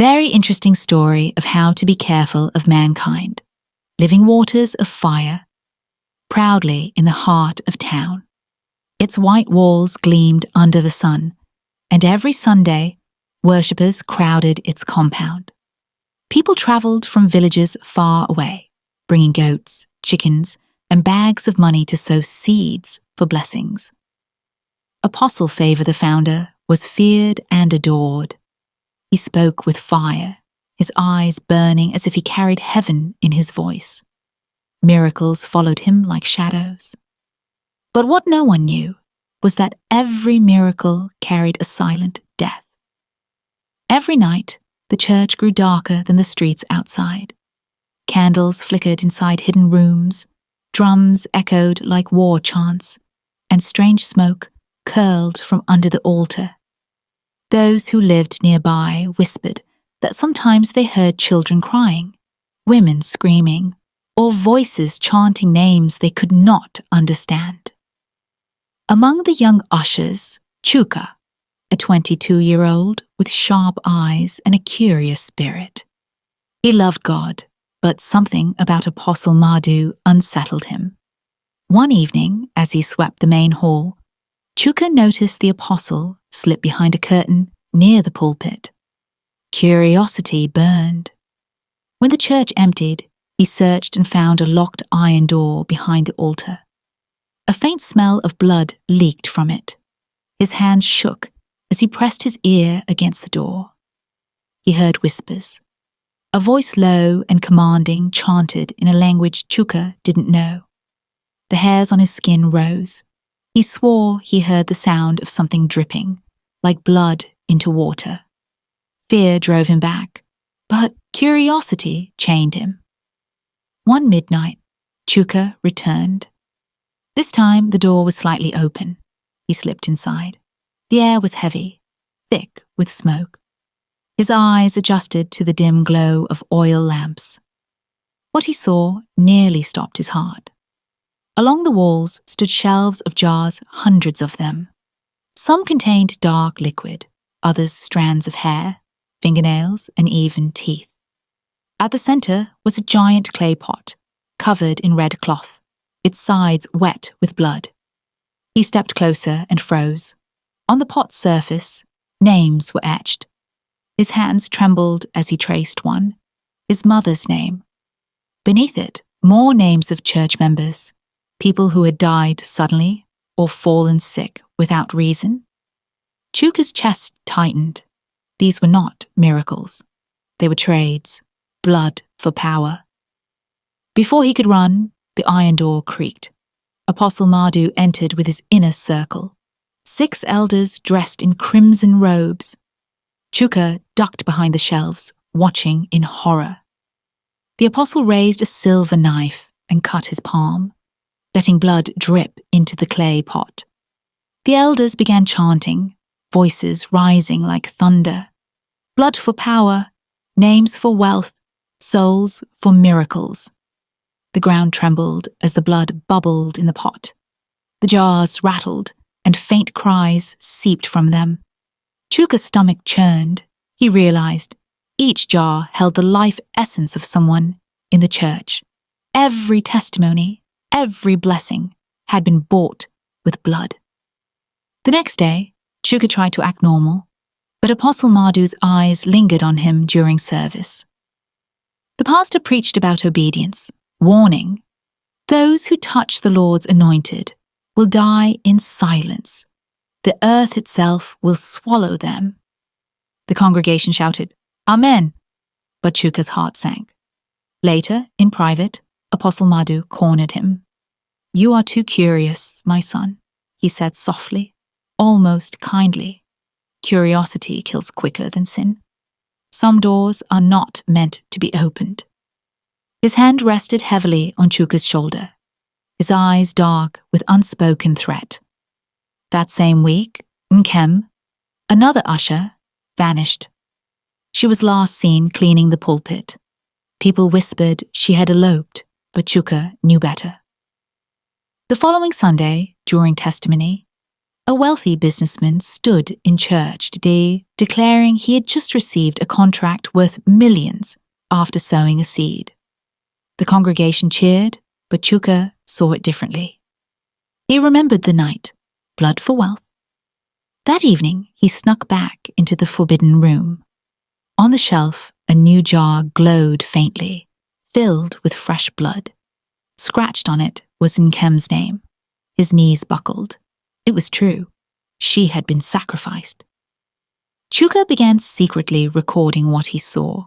Very interesting story of how to be careful of mankind. Living waters of fire, proudly in the heart of town. Its white walls gleamed under the sun, and every Sunday, worshippers crowded its compound. People travelled from villages far away, bringing goats, chickens, and bags of money to sow seeds for blessings. Apostle Favor, the founder, was feared and adored. He spoke with fire, his eyes burning as if he carried heaven in his voice. Miracles followed him like shadows. But what no one knew was that every miracle carried a silent death. Every night, the church grew darker than the streets outside. Candles flickered inside hidden rooms, drums echoed like war chants, and strange smoke curled from under the altar. Those who lived nearby whispered that sometimes they heard children crying, women screaming, or voices chanting names they could not understand. Among the young ushers, Chuka, a 22-year-old with sharp eyes and a curious spirit. He loved God, but something about Apostle Madhu unsettled him. One evening, as he swept the main hall, Chuka noticed the apostle slip behind a curtain near the pulpit. Curiosity burned. When the church emptied, he searched and found a locked iron door behind the altar. A faint smell of blood leaked from it. His hands shook as he pressed his ear against the door. He heard whispers. A voice low and commanding chanted in a language Chuka didn't know. The hairs on his skin rose. He swore he heard the sound of something dripping, like blood into water. Fear drove him back, but curiosity chained him. One midnight, Chuka returned. This time the door was slightly open. He slipped inside. The air was heavy, thick with smoke. His eyes adjusted to the dim glow of oil lamps. What he saw nearly stopped his heart. Along the walls stood shelves of jars, hundreds of them. Some contained dark liquid, others strands of hair, fingernails, and even teeth. At the center was a giant clay pot, covered in red cloth, its sides wet with blood. He stepped closer and froze. On the pot's surface, names were etched. His hands trembled as he traced one, his mother's name. Beneath it, more names of church members, people who had died suddenly or fallen sick without reason. Chuka's chest tightened. These were not miracles. They were trades, blood for power. Before he could run, the iron door creaked. Apostle Madhu entered with his inner circle. 6 elders dressed in crimson robes. Chuka ducked behind the shelves, watching in horror. The apostle raised a silver knife and cut his palm, letting blood drip into the clay pot. The elders began chanting, voices rising like thunder. Blood for power, names for wealth, souls for miracles. The ground trembled as the blood bubbled in the pot. The jars rattled, and faint cries seeped from them. Chuka's stomach churned. He realized each jar held the life essence of someone in the church. Every testimony, every blessing had been bought with blood. The next day, Chuka tried to act normal, but Apostle Madhu's eyes lingered on him during service. The pastor preached about obedience, warning, "Those who touch the Lord's anointed will die in silence. The earth itself will swallow them." The congregation shouted, "Amen," but Chuka's heart sank. Later, in private, Apostle Madhu cornered him. "You are too curious, my son," he said softly, almost kindly. "Curiosity kills quicker than sin. Some doors are not meant to be opened." His hand rested heavily on Chuka's shoulder, his eyes dark with unspoken threat. That same week, Nkem, another usher, vanished. She was last seen cleaning the pulpit. People whispered she had eloped, but Chuka knew better. The following Sunday, during testimony, a wealthy businessman stood in church today declaring he had just received a contract worth millions after sowing a seed. The congregation cheered, but Chuka saw it differently. He remembered the night, blood for wealth. That evening, he snuck back into the forbidden room. On the shelf, a new jar glowed faintly, filled with fresh blood. Scratched on it was Nkem's name. His knees buckled. It was true. She had been sacrificed. Chuka began secretly recording what he saw.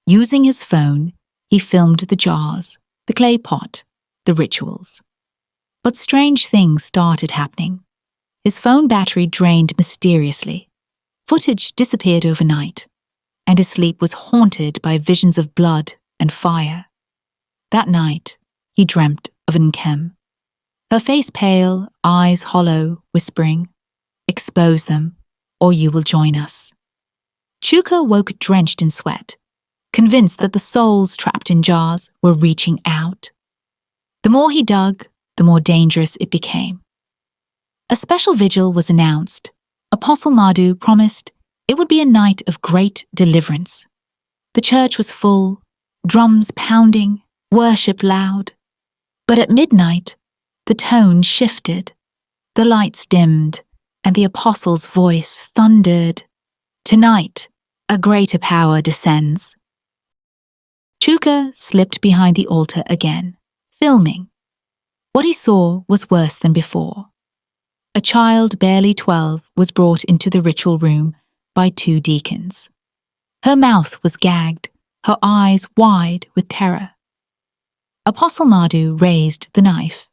Using his phone, he filmed the jars, the clay pot, the rituals. But strange things started happening. His phone battery drained mysteriously. Footage disappeared overnight, and his sleep was haunted by visions of blood and fire. That night, he dreamt of Nkem. Her face pale, eyes hollow, whispering, "Expose them, or you will join us." Chuka woke drenched in sweat, convinced that the souls trapped in jars were reaching out. The more he dug, the more dangerous it became. A special vigil was announced. Apostle Madhu promised it would be a night of great deliverance. The church was full, drums pounding, worship loud. But at midnight, the tone shifted. The lights dimmed, and the apostle's voice thundered. "Tonight, a greater power descends." Chuka slipped behind the altar again, filming. What he saw was worse than before. A child barely 12 was brought into the ritual room by 2 deacons. Her mouth was gagged, her eyes wide with terror. Apostle Madhu raised the knife.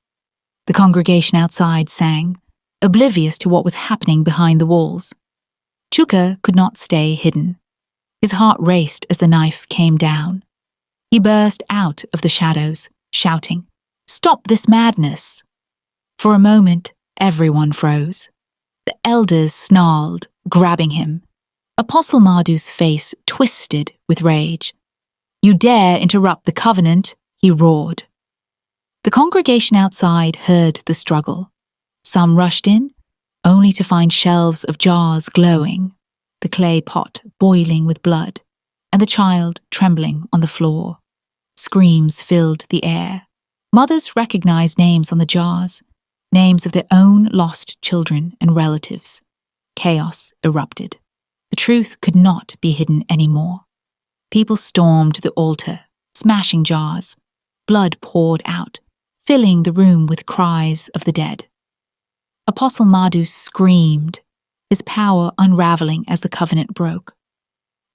The congregation outside sang, oblivious to what was happening behind the walls. Chuka could not stay hidden. His heart raced as the knife came down. He burst out of the shadows, shouting, "Stop this madness!" For a moment, everyone froze. The elders snarled, grabbing him. Apostle Madhu's face twisted with rage. "You dare interrupt the covenant," he roared. The congregation outside heard the struggle. Some rushed in, only to find shelves of jars glowing, the clay pot boiling with blood, and the child trembling on the floor. Screams filled the air. Mothers recognized names on the jars, names of their own lost children and relatives. Chaos erupted. The truth could not be hidden anymore. People stormed the altar, smashing jars. Blood poured out, filling the room with cries of the dead. Apostle Madhu screamed, his power unraveling as the covenant broke.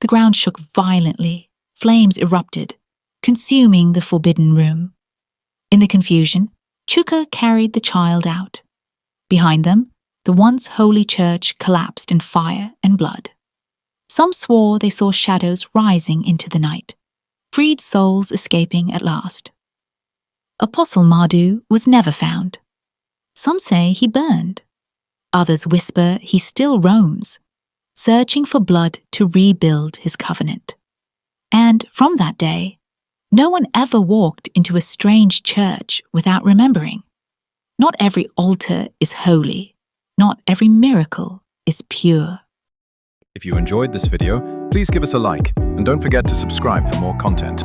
The ground shook violently, flames erupted, consuming the forbidden room. In the confusion, Chuka carried the child out. Behind them, the once holy church collapsed in fire and blood. Some swore they saw shadows rising into the night, freed souls escaping at last. Apostle Madhu was never found. Some say he burned. Others whisper he still roams, searching for blood to rebuild his covenant. And from that day, no one ever walked into a strange church without remembering. Not every altar is holy. Not every miracle is pure. If you enjoyed this video, please give us a like and don't forget to subscribe for more content.